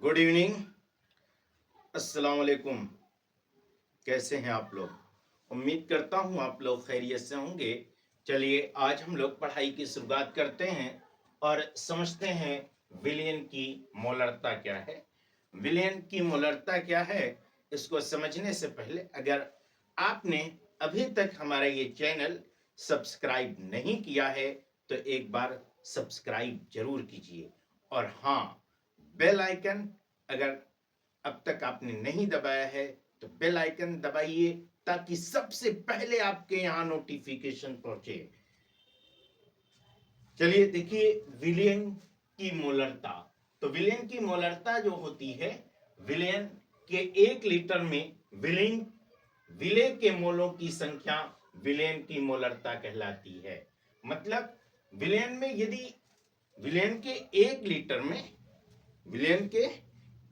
Good evening. अस्सलाम वालेकुम। कैसे हैं आप लोग? उम्मीद करता हूं आप लोग खैरियत से होंगे। चलिए आज हम लोग पढ़ाई की शुरुआत करते हैं और समझते हैं विलयन की मोलरता क्या है। विलयन की मोलरता क्या है, इसको समझने से पहले अगर आपने अभी तक हमारा ये चैनल सब्सक्राइब नहीं किया है तो एक बार सब्सक्राइब जरूर कीजिए। और हाँ, बेल आइकन अगर अब तक आपने नहीं दबाया है तो बेल आइकन दबाइए ताकि सबसे पहले आपके यहां नोटिफिकेशन पहुंचे। चलिए देखिए विलयन की मोलरता। तो विलयन की मोलरता जो होती है, विलयन के 1 लीटर में विलय के मोलों की संख्या विलयन की मोलरता कहलाती है। मतलब विलयन में यदि विलयन के 1 लीटर में विलयन के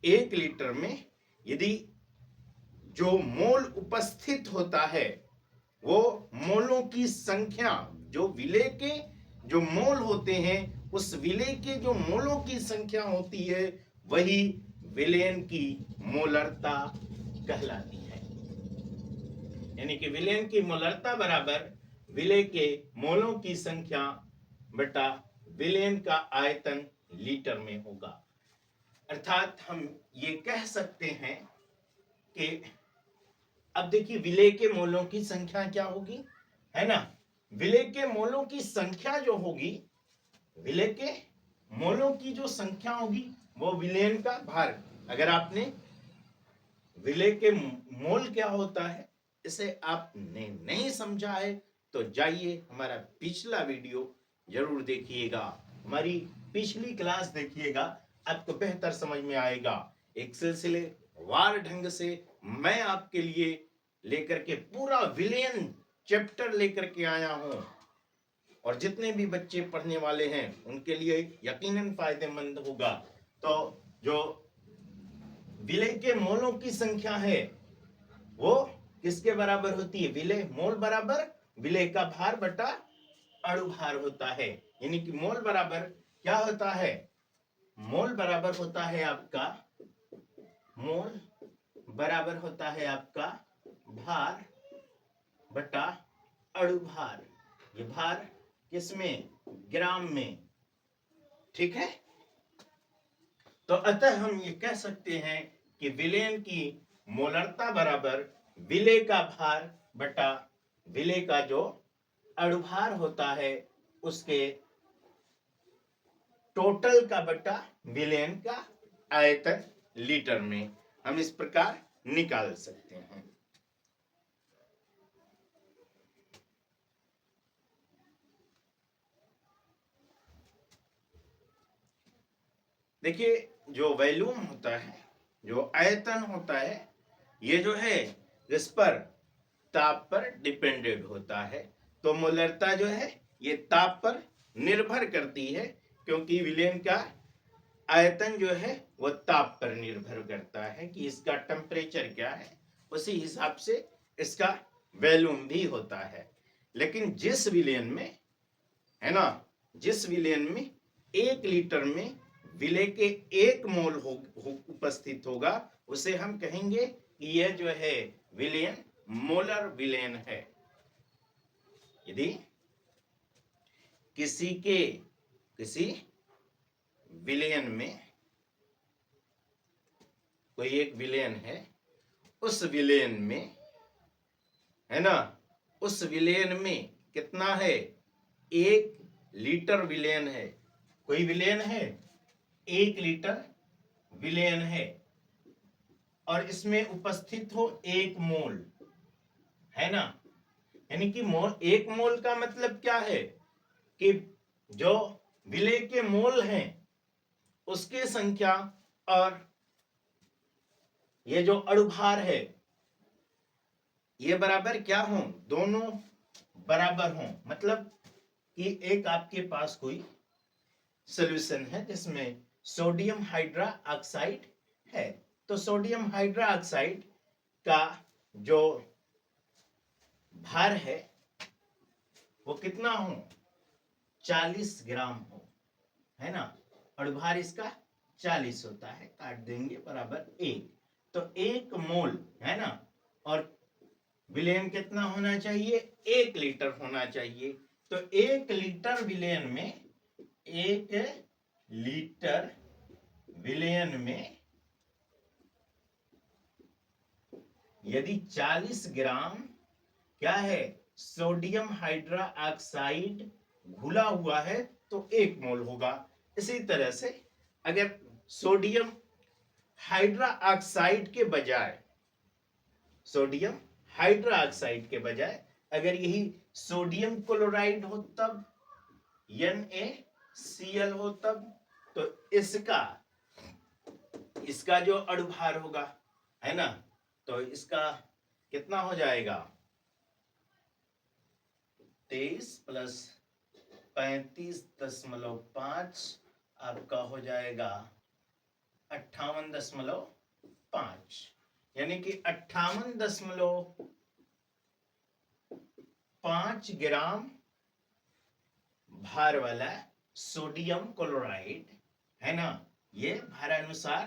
1 लीटर में यदि जो मोल उपस्थित होता है वो मोलों की संख्या, जो विलय के जो मोल होते हैं उस विलय के जो मोलों की संख्या होती है वही विलयन की मोलरता कहलाती है। यानी कि विलयन की मोलरता बराबर विलय के मोलों की संख्या बटा विलयन का आयतन लीटर में होगा। अर्थात हम ये कह सकते हैं कि अब देखिए विलय के मोलों की संख्या क्या होगी, है ना। विलय के मोलों की संख्या जो होगी, विलय के मोलों की जो संख्या होगी वो विलयन का भार। अगर आपने विलय के मोल क्या होता है इसे आपने नहीं समझा है तो जाइए हमारा पिछला वीडियो जरूर देखिएगा, हमारी पिछली क्लास देखिएगा, आपको बेहतर समझ में आएगा। एक सिलसिले वार ढंग से मैं आपके लिए लेकर के पूरा विलयन चैप्टर लेकर के आया हूं और जितने भी बच्चे पढ़ने वाले हैं उनके लिए यकीनन फायदेमंद होगा। तो जो विलय के मोलों की संख्या है वो किसके बराबर होती है? विलय मोल बराबर विलय का भार बटा अणुभार होता है। यानी कि मोल बराबर क्या होता है? मोल बराबर होता है आपका मोल बराबर होता है आपका भार बटा अणुभार। ये भार किसमें? ग्राम में। ठीक है। तो अतः हम ये कह सकते हैं कि विलयन की मोलरता बराबर विलय का भार बटा विलय का जो अणुभार होता है उसके टोटल का बटा विलयन का आयतन लीटर में। हम इस प्रकार निकाल सकते हैं। देखिए जो वैल्यूम होता है, जो आयतन होता है, ये जो है इस पर ताप पर डिपेंडेंट होता है। तो मोलरता जो है ये ताप पर निर्भर करती है क्योंकि विलयन का आयतन जो है वो ताप पर निर्भर करता है कि इसका टेम्परेचर क्या है, उसी हिसाब से इसका वैल्यूम भी होता है। लेकिन जिस विलयन में, है ना, जिस विलयन में 1 लीटर में विलय के 1 मोल उपस्थित होगा उसे हम कहेंगे कि यह जो है विलयन मोलर विलयन है। यदि किसी विलयन में कोई एक विलयन है, उस विलयन में, है ना, उस विलयन में कितना है? 1 लीटर विलयन है। कोई विलयन है 1 लीटर विलयन है और इसमें उपस्थित हो 1 मोल, है ना। यानी कि मोल, 1 मोल का मतलब क्या है कि जो विलय के मोल हैं उसके संख्या और ये जो अणुभार है ये बराबर क्या हो? दोनों बराबर हो। मतलब कि एक आपके पास कोई सॉल्यूशन है जिसमें सोडियम हाइड्रा ऑक्साइड है, तो सोडियम हाइड्रा ऑक्साइड का जो भार है वो कितना हो? 40 ग्राम हो, है ना। अणुभार इसका 40 होता है, काट देंगे, बराबर 1। तो 1 मोल है ना, और विलयन कितना होना चाहिए? 1 लीटर होना चाहिए। तो 1 लीटर विलयन में 1 लीटर विलयन में यदि 40 ग्राम क्या है, सोडियम हाइड्रा ऑक्साइड घुला हुआ है तो 1 मोल होगा। इसी तरह से अगर सोडियम हाइड्रा ऑक्साइड के बजाय, सोडियम हाइड्रा ऑक्साइड के बजाय अगर यही सोडियम क्लोराइड हो तब, NaCl हो तब, तो इसका जो अणुभार होगा है ना, तो इसका कितना हो जाएगा? 23 प्लस 35.5 आपका हो जाएगा 58.5, यानी कि 58.5 ग्राम भार वाला सोडियम क्लोराइड है ना, ये भारानुसार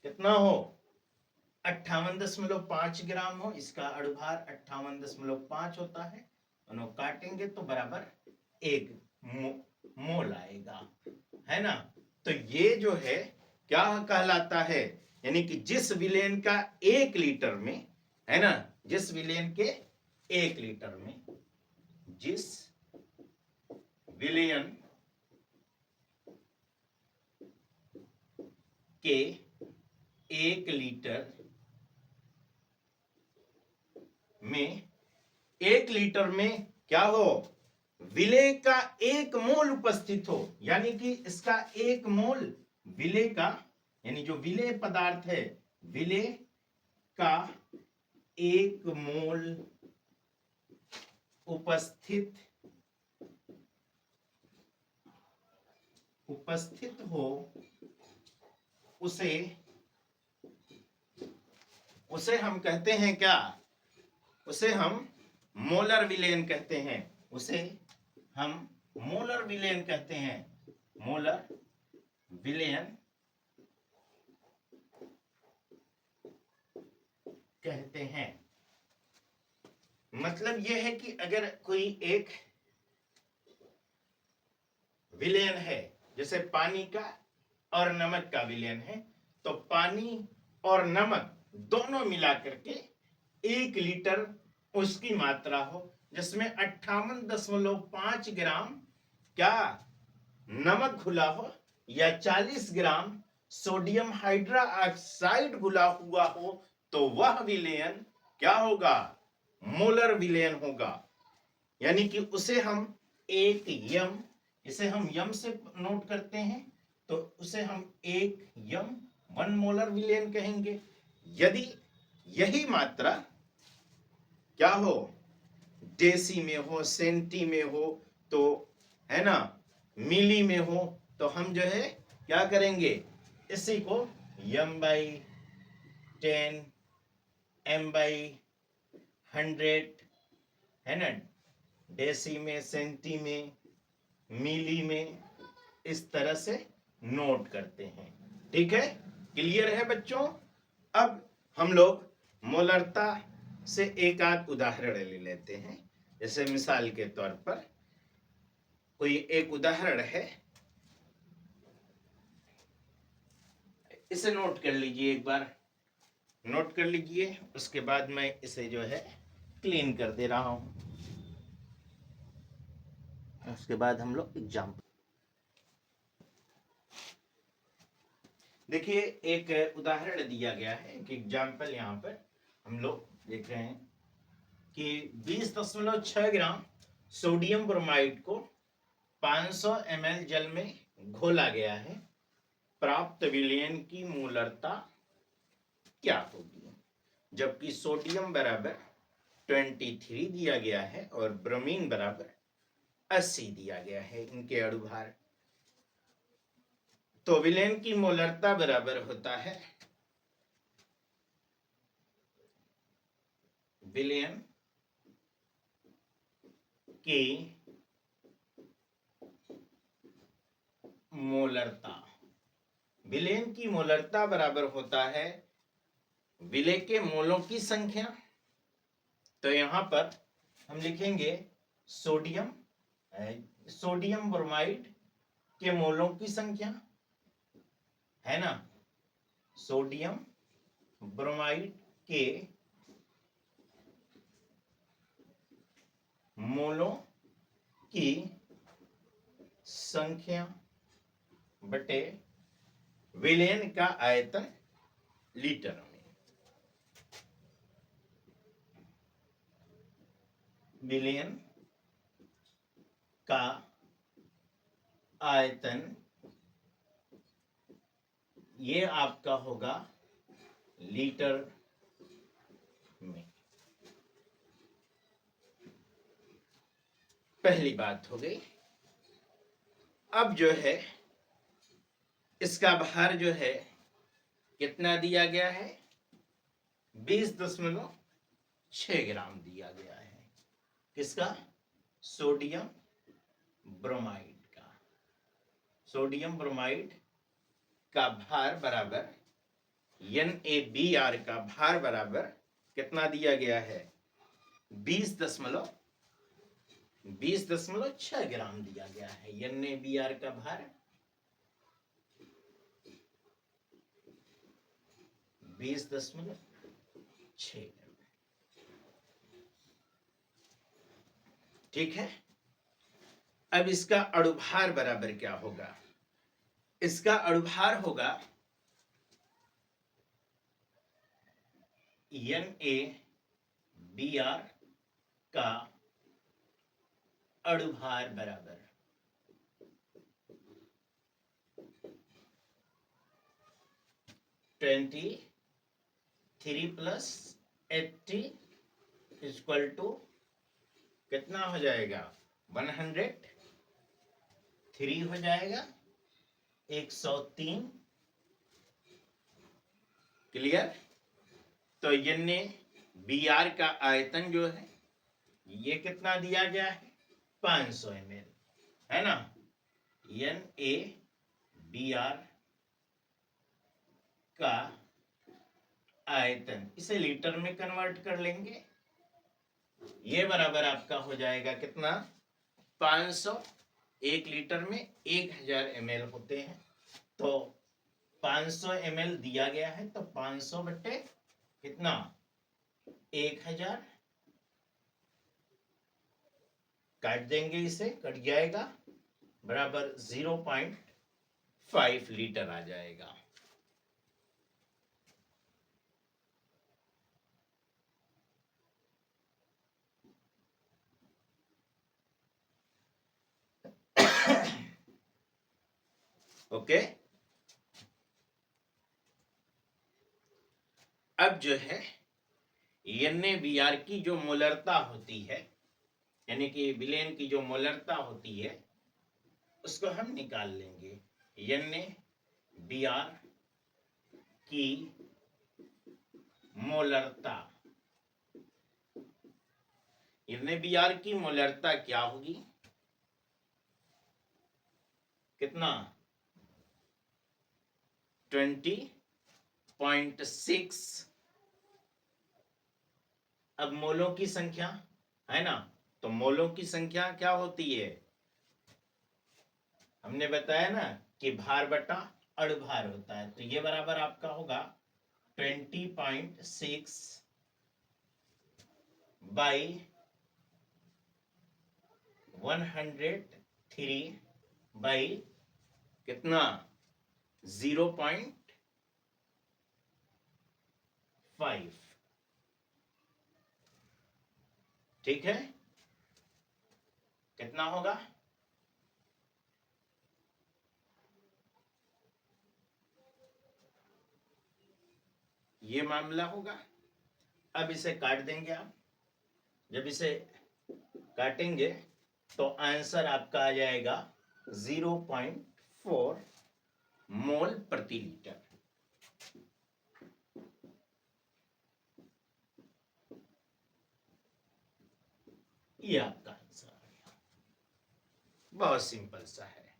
कितना हो? 58.5 ग्राम हो, इसका अणुभार 58.5 होता है, दोनों काटेंगे तो बराबर 1 मोल आएगा, है ना। तो ये जो है क्या कहलाता है, यानी कि जिस विलेन का 1 लीटर में, है ना, जिस विलेन के 1 लीटर में, जिस विलेन के 1 लीटर में, 1 लीटर में क्या हो, विलेय का 1 मोल उपस्थित हो, यानी कि इसका 1 मोल विलेय का, यानी जो विलेय पदार्थ है, विलेय का 1 मोल उपस्थित हो, उसे हम कहते हैं क्या? उसे हम मोलर विलेन कहते हैं, उसे हम मोलर विलेन कहते हैं, मोलर विलेन कहते हैं। मतलब यह है कि अगर कोई एक विलेन है, जैसे पानी का और नमक का विलेन है, तो पानी और नमक दोनों मिलाकर के 1 लीटर उसकी मात्रा हो, जिसमें 58.5 ग्राम क्या नमक घुला हो, या 40 ग्राम सोडियम हाइड्रा ऑक्साइड घुला हुआ हो, तो वह विलेयन क्या होगा? मोलर विलेयन होगा। यानी कि उसे हम एक यम, इसे हम यम से नोट करते हैं, तो उसे हम 1 यम 1 मोलर विलेयन कहेंगे। यदि यही मात्रा क्या हो, डेसी में हो, सेंटी में हो, तो है ना, मिली में हो, तो हम जो है क्या करेंगे, इसी को m/10 m/100 है ना, डेसी में, सेंटी में, मिली में, इस तरह से नोट करते हैं। ठीक है, क्लियर है बच्चों? अब हम लोग मोलरता से एक आध उदाहरण ले लेते हैं। जैसे मिसाल के तौर पर कोई एक उदाहरण है, इसे नोट कर लीजिए, एक बार नोट कर लीजिए, उसके बाद मैं इसे जो है क्लीन कर दे रहा हूं, उसके बाद हम लोग एग्जाम्पल देखिए। एक उदाहरण दिया गया है, एक एग्जाम्पल यहाँ पर हम लोग देख रहे हैं कि 20.6 ग्राम सोडियम ब्रोमाइड को 500 ml जल में घोला गया है, प्राप्त विलयन की मोलरता क्या होगी? जबकि सोडियम बराबर 23 दिया गया है और ब्रोमीन बराबर 80 दिया गया है, इनके अणुभार। तो विलयन की मोलरता बराबर होता है विलयन की मोलरता विलेन की मोलरता बराबर होता है विलेय के मोलों की संख्या। तो यहां पर हम लिखेंगे सोडियम सोडियम ब्रोमाइड के मोलों की संख्या, है ना, सोडियम ब्रोमाइड के मोलों की संख्या बटे विलेन का आयतन लीटर में। विलेन का आयतन ये आपका होगा लीटर में। पहली बात हो गई। अब जो है इसका भार जो है कितना दिया गया है, 20.6 ग्राम दिया गया है। किसका? सोडियम ब्रोमाइड का। सोडियम ब्रोमाइड का भार बराबर NaBr का भार बराबर कितना दिया गया है, 20.6 ग्राम दिया गया है। NaBr का भार 20.6 ग्राम। ठीक है। अब इसका अणुभार बराबर क्या होगा? इसका अणुभार होगा NaBr का अणुभार बराबर 23 प्लस 80 इक्वल टू कितना हो जाएगा, 103 हो जाएगा, 103। क्लियर? तो NaBr का आयतन जो है ये कितना दिया गया है, 500 ml, है ना। NaBr का आयतन इसे लीटर में कन्वर्ट कर लेंगे। ये बराबर आपका हो जाएगा कितना, 500। 1 लीटर में 1000 ml होते हैं, तो 500 ml दिया गया है, तो 500 बटे कितना, 1000। काट देंगे, इसे कट जाएगा, बराबर 0.5 लीटर आ जाएगा। ओके। अब जो है NaBr की जो मोलरता होती है, यानी कि विलेन की जो मोलरता होती है, उसको हम निकाल लेंगे। NaBr की मोलरता, NaBr की मोलरता क्या होगी, कितना, 20.6। अब मोलों की संख्या, है ना, तो मोलों की संख्या क्या होती है, हमने बताया ना कि भार बटा अणुभार होता है। तो ये बराबर आपका होगा 20.6 बाई 103 बाई कितना, 0.5। ठीक है, कितना होगा, ये मामला होगा। अब इसे काट देंगे आप। जब इसे काटेंगे तो आंसर आपका आ जाएगा 0.4 मोल प्रति लीटर। ये आपका आंसर आ गया। बहुत सिंपल सा है।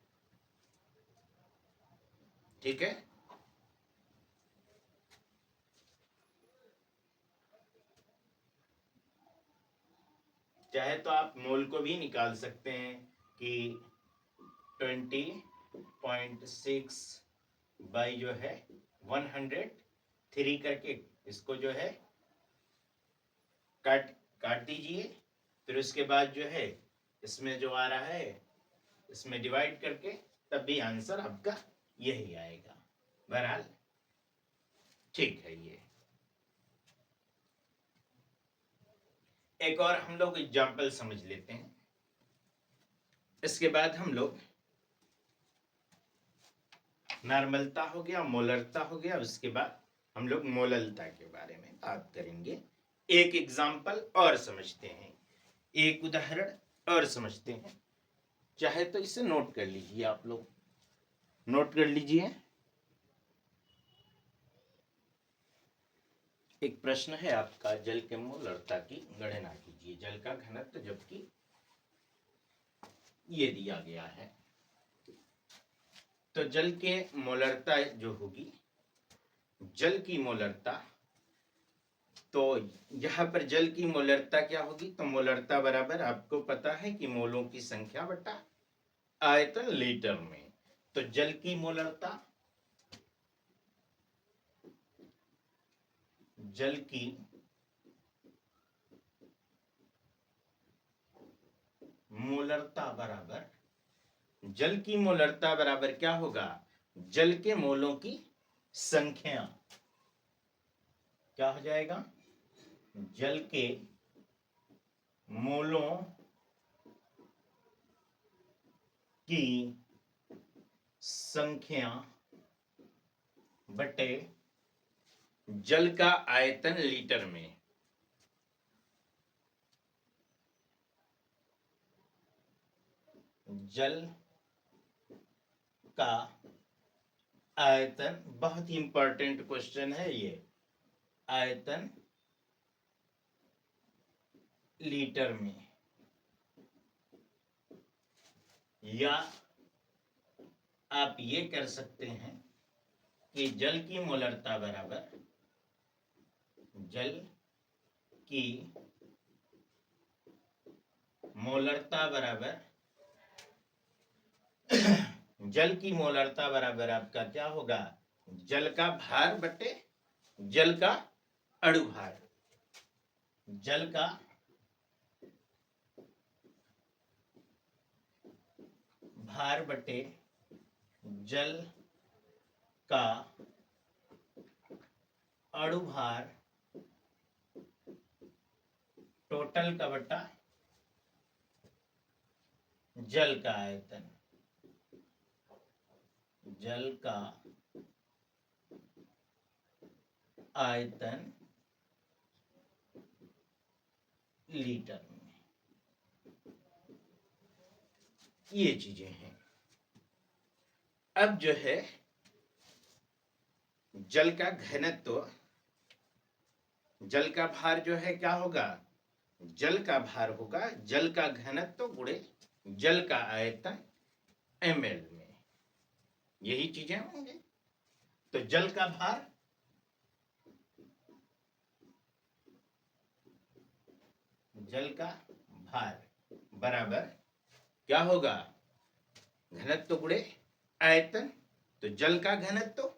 ठीक है। चाहे तो आप मोल को भी निकाल सकते हैं कि 20.6 बाई जो है 103 करके इसको जो है काट काट दीजिए। फिर उसके बाद जो है इसमें जो आ रहा है इसमें डिवाइड करके तब भी आंसर आपका यही आएगा। बहरहाल ठीक है। ये एक और हम लोग एग्जाम्पल समझ लेते हैं, इसके बाद हम लोग नॉर्मलता हो गया, मोलरता हो गया, उसके बाद हम लोग मोललता के बारे में बात करेंगे। एक एग्जाम्पल और समझते हैं, एक उदाहरण और समझते हैं। चाहे तो इसे नोट कर लीजिए, आप लोग नोट कर लीजिए। एक प्रश्न है आपका, जल के मोलरता की गणना कीजिए। जल का घनत्व जबकि ये दिया गया है, तो जल के मोलरता जो होगी, जल की मोलरता, तो यहां पर जल की मोलरता क्या होगी, तो मोलरता बराबर आपको पता है कि मोलों की संख्या बटा आयतन लीटर में। तो जल की मोलरता, जल की मोलरता बराबर, जल की मोलरता बराबर क्या होगा, जल के मोलों की संख्या। क्या हो जाएगा, जल के मोलों की संख्या बटे जल का आयतन लीटर में। जल का आयतन, बहुत ही इंपॉर्टेंट क्वेश्चन है ये, आयतन लीटर में, या आप ये कर सकते हैं कि जल की मोलरता बराबर, जल की मोलरता बराबर जल की मोलरता बराबर आपका क्या होगा, जल का भार बटे जल का अणुभार। जल का भार बटे जल का अणुभार टोटल का बटा जल का आयतन। जल का आयतन लीटर में, ये चीजें हैं। अब जो है जल का घनत्व, जल का भार जो है क्या होगा, जल का भार होगा जल का घनत्व गुणे जल का आयतन ml में, यही चीजें होंगे। तो जल का भार, जल का भार बराबर क्या होगा, घनत्व गुणे आयतन। तो जल का घनत्व,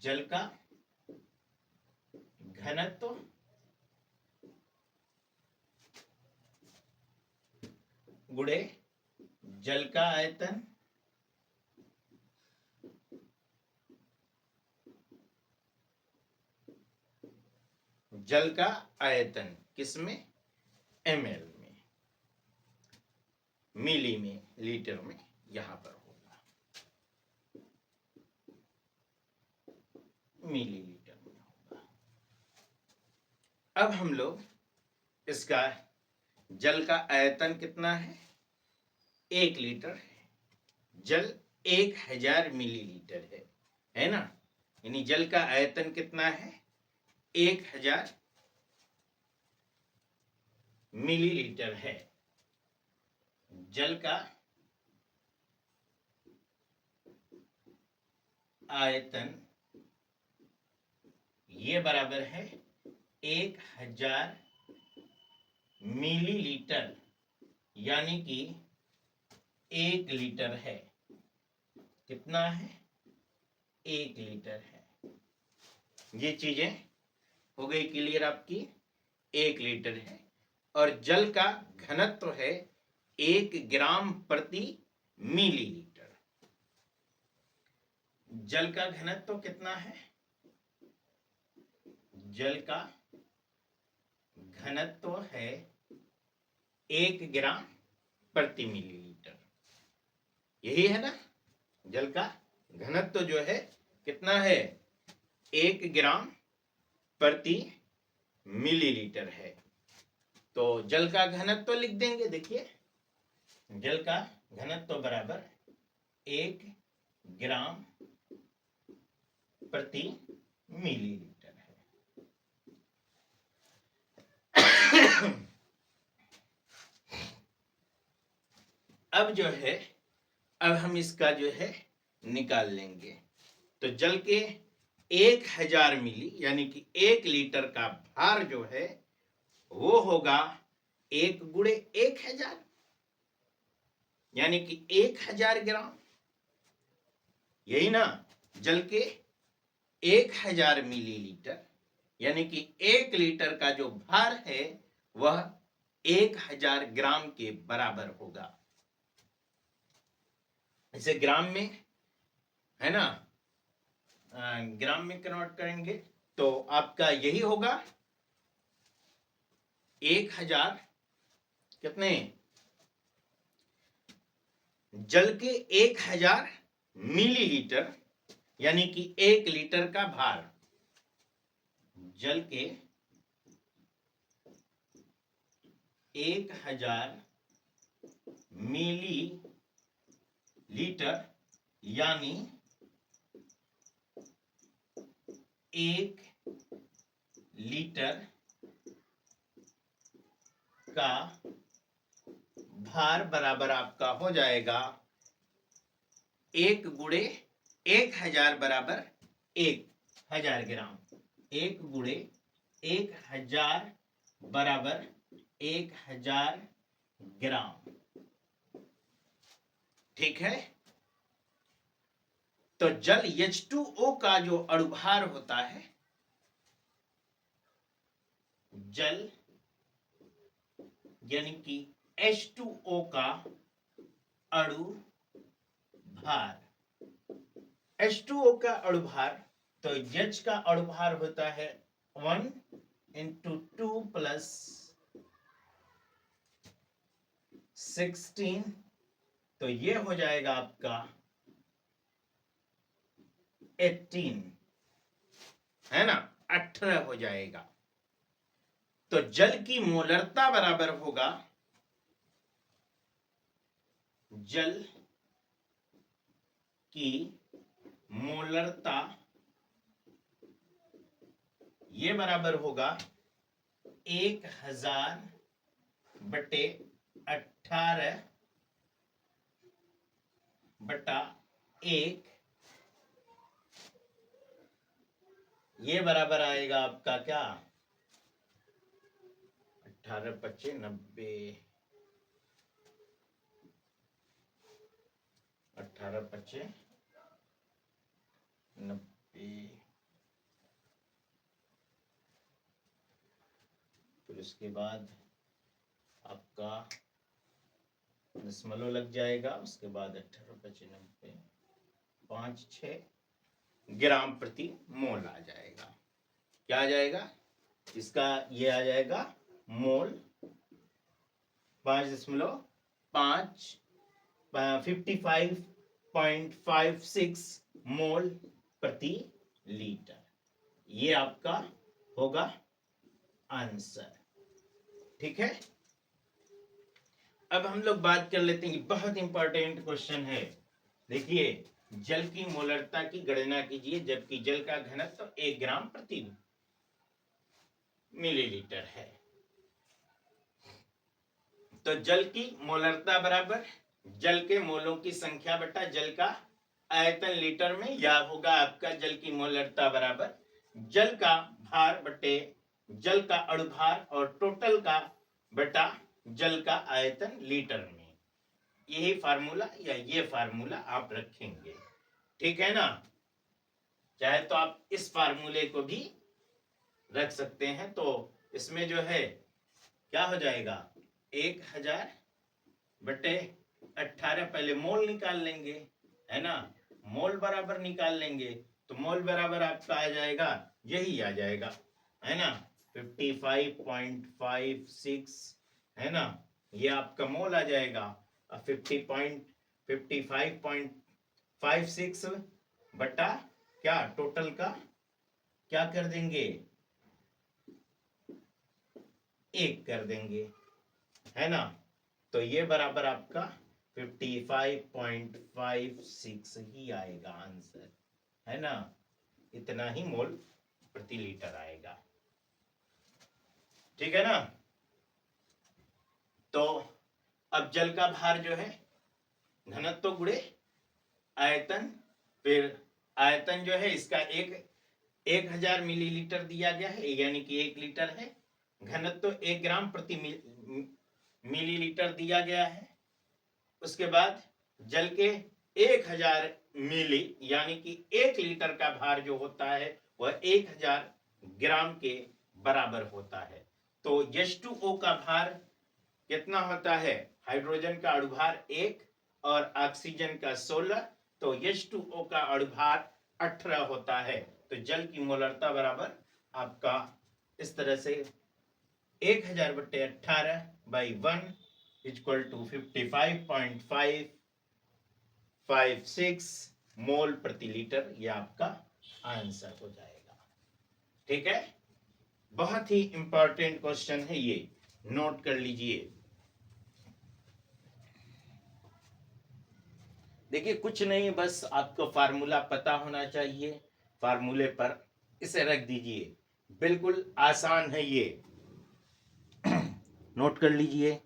जल का घनत्व गुणे जल का आयतन, जल का आयतन किसमें, ml में, मिली में, लीटर में, यहां पर होगा मिलीलीटर में होगा। अब हम लोग इसका जल का आयतन कितना है, 1 लीटर है। जल 1000 मिलीलीटर है ना, यानी जल का आयतन कितना है, 1000 मिलीलीटर है। जल का आयतन ये बराबर है 1000 मिलीलीटर यानी कि 1 लीटर है। कितना है? 1 लीटर है। ये चीजें हो गई क्लियर आपकी। 1 लीटर है और जल का घनत्व है 1 ग्राम प्रति मिलीलीटर। जल का घनत्व कितना है? जल का घनत्व है 1 ग्राम प्रति मिलीलीटर। यही है ना? जल का घनत्व जो है कितना है? 1 ग्राम प्रति मिलीलीटर है। तो जल का घनत्व लिख देंगे। देखिए, जल का घनत्व बराबर 1 ग्राम प्रति मिलीलीटर है। अब जो है, अब हम इसका जो है निकाल लेंगे। तो जल के 1000 मिली यानी कि 1 लीटर का भार जो है वो होगा 1 गुणे 1000 यानी कि 1000 ग्राम। यही ना? जल के 1000 मिलीलीटर यानी कि 1 लीटर का जो भार है वह 1000 ग्राम के बराबर होगा। इसे ग्राम में, है ना, ग्राम में कन्वर्ट करेंगे तो आपका यही होगा 1000 कितने? जल के 1000 मिलीलीटर यानी कि 1 लीटर का भार। जल के 1000 मिलीलीटर यानी 1 लीटर का भार बराबर आपका हो जाएगा 1 गुणे 1000 बराबर 1000 ग्राम। 1 गुणे 1000 बराबर 1000 ग्राम। ठीक है? तो जल H2O का जो अणुभार होता है, जल यानी कि H2O का अणुभार, H2O का अणुभार, तो H का अणुभार होता है 1 × 2 + 16, तो ये हो जाएगा आपका 18, है ना? 18 हो जाएगा। तो जल की मोलरता बराबर होगा, जल की मोलरता ये बराबर होगा 1000/18/1। ये बराबर आएगा आपका क्या? 18×5 = 90, 18×5 = 90। फिर उसके बाद आपका दशमलव लग जाएगा। उसके बाद 18×5 = 90, 5-6 ग्राम प्रति मोल आ जाएगा। क्या आ जाएगा? इसका ये आ जाएगा मोल 5.5 55.56 मोल प्रति लीटर। ये आपका होगा आंसर। ठीक है? अब हम लोग बात कर लेते हैं, बहुत इंपॉर्टेंट क्वेश्चन है। देखिए, जल की मोलरता की गणना कीजिए जबकि जल का घनत्व 1 ग्राम प्रति मिलीलीटर है। तो जल की मोलरता बराबर जल के मोलों की संख्या बटा जल का आयतन लीटर में, या होगा आपका जल की मोलरता बराबर जल का भार बटे जल का अणुभार और टोटल का बटा जल का आयतन लीटर में। यही फार्मूला या ये फार्मूला आप रखेंगे, ठीक है ना। चाहे तो आप इस फार्मूले को भी रख सकते हैं। तो इसमें जो है क्या हो जाएगा, 1000 बटे 18, पहले मोल निकाल लेंगे, है ना। मोल बराबर निकाल लेंगे तो मोल बराबर आपका आ जाएगा, यही आ जाएगा, है ना, 55.56, है ना। ये आपका मोल आ जाएगा। 55.56 बटा क्या, टोटल का क्या कर देंगे, 1 कर देंगे, है ना। तो ये बराबर आपका 55.56 ही आएगा आंसर, है ना। इतना ही मोल प्रति लीटर आएगा, ठीक है ना। तो अब जल का भार जो है घनत्व गुणे आयतन, फिर आयतन जो है इसका 1000 मिलीलीटर दिया गया है, यानी कि 1 लीटर है। घनत्व 1 ग्राम प्रति मिलीलीटर दिया गया है। उसके बाद जल के 1000 मिली यानी कि 1 लीटर का भार जो होता है वह 1000 ग्राम के बराबर होता है। तो H2O का भार कितना होता है, हाइड्रोजन का अणुभार 1 और ऑक्सीजन का 16, तो H2O का अणुभार 18 होता है। तो जल की मोलरता बराबर आपका इस तरह से 1000 बटे 18 बाई 1 इक्वल टू 55.556 मोल प्रति लीटर, यह आपका आंसर हो जाएगा, ठीक है। बहुत ही इंपॉर्टेंट क्वेश्चन है ये, नोट कर लीजिए। देखिए कुछ नहीं, बस आपको फार्मूला पता होना चाहिए, फार्मूले पर इसे रख दीजिए, बिल्कुल आसान है ये, नोट कर लीजिए।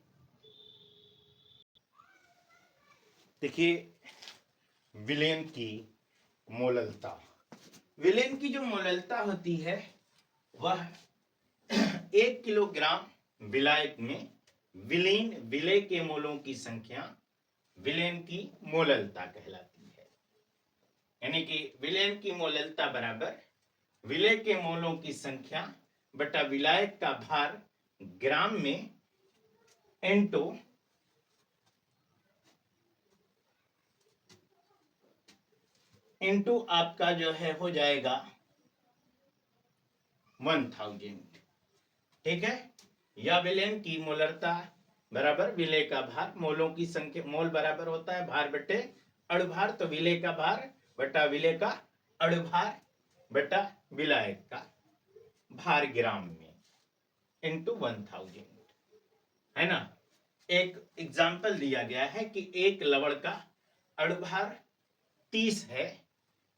देखिए विलेन की मोललता, विलेन की जो मोललता होती है वह 1 किलोग्राम विलायक में विलीन विलेय के मोलों की संख्या विलेन की मोललता कहलाती है। यानी कि विलेन की मोललता बराबर विलेय के मोलों की संख्या बटा विलायक का भार ग्राम में इंटू आपका जो है हो जाएगा 1000, ठीक है। या विलेन की मोलरता बराबर विलेय का भार, मोलों की संख्या, मोल बराबर होता है भार बटे अणुभार, तो विलेय का भार बटा विलेय का अणुभार बटा विलायक का भार ग्राम में इंटू 1000, है ना। एक एग्जाम्पल दिया गया है कि एक लवण का अणुभार 30 है,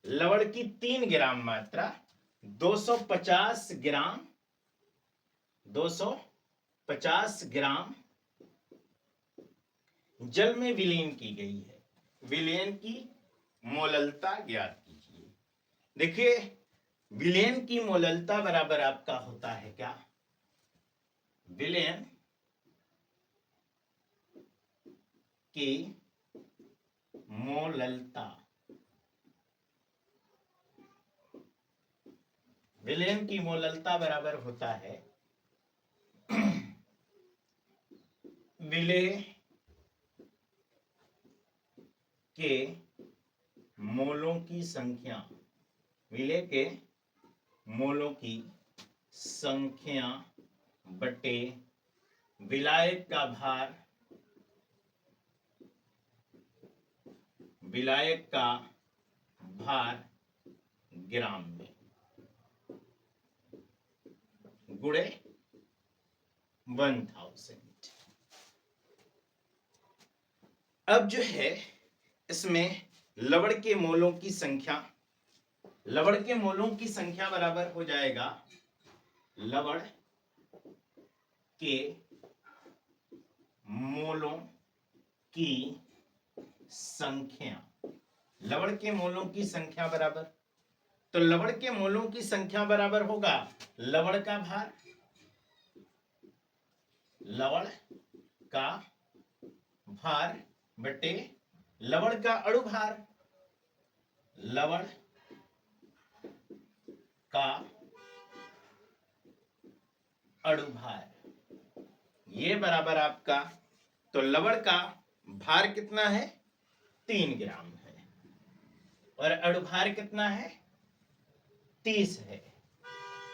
लवण की 3 ग्राम मात्रा 250 ग्राम जल में विलीन की गई है। विलयन की मोललता ज्ञात कीजिए। देखिए विलयन की मोललता बराबर आपका होता है क्या, विलयन की मोललता, विलयन की मोललता बराबर होता है विलेय के मोलों की संख्या, विलेय के मोलों की संख्या बटे विलायक का भार, विलायक का भार ग्राम में गुणे 1000। अब जो है इसमें लवण के मोलों की संख्या, लवण के मोलों की संख्या बराबर हो जाएगा लवण के मोलों की संख्या, लवण के मोलों की संख्या बराबर, तो लवण के मोलों की संख्या बराबर होगा लवण का भार लवण का भार बटे लवण का अणुभार, लवण का अणुभार, ये बराबर आपका, तो लवण का भार कितना है 3 ग्राम है और अणुभार कितना है 30 है।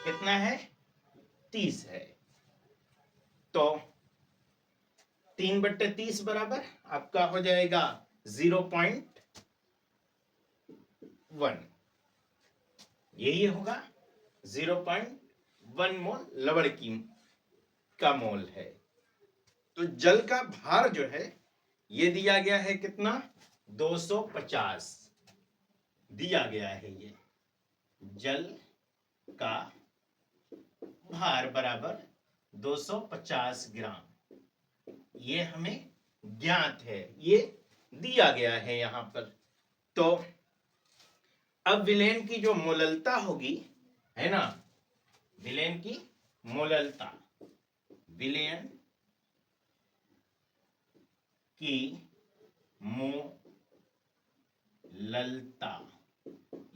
कितना है 30 है। तो 3/30 बराबर आपका हो जाएगा 0.1, यही होगा 0.1 मोल लवण का मोल है। तो जल का भार जो है ये दिया गया है कितना 250 दिया गया है। ये जल का भार बराबर 250 ग्राम, ये हमें ज्ञात है, ये दिया गया है यहां पर। तो अब विलेन की जो मोललता होगी, है ना, विलेन की मोललता, विलेन की मोललता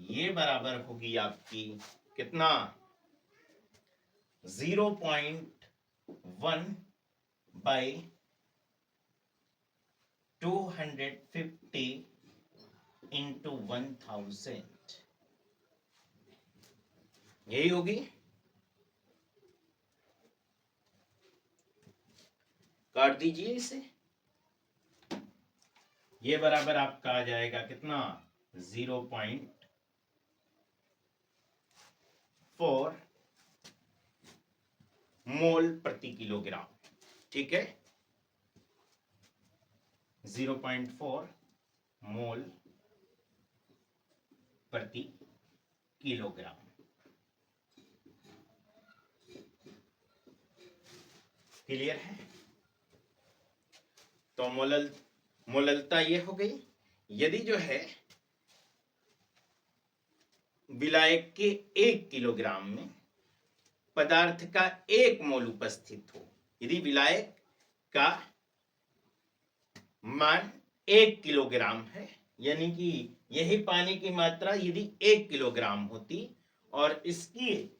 ये बराबर होगी आपकी कितना 0.1 by 250 into 1000, यही होगी। काट दीजिए इसे, ये बराबर आपका आ जाएगा कितना 0.4 मोल प्रति किलोग्राम। ठीक है, 0.4 मोल प्रति किलोग्राम। क्लियर है। तो मोललता ये हो गई। यदि जो है विलायक के 1 किलोग्राम में पदार्थ का 1 मोल उपस्थित हो, यदि विलायक का मान 1 किलोग्राम है, यानी कि यही पानी की मात्रा यदि 1 किलोग्राम होती और इसकी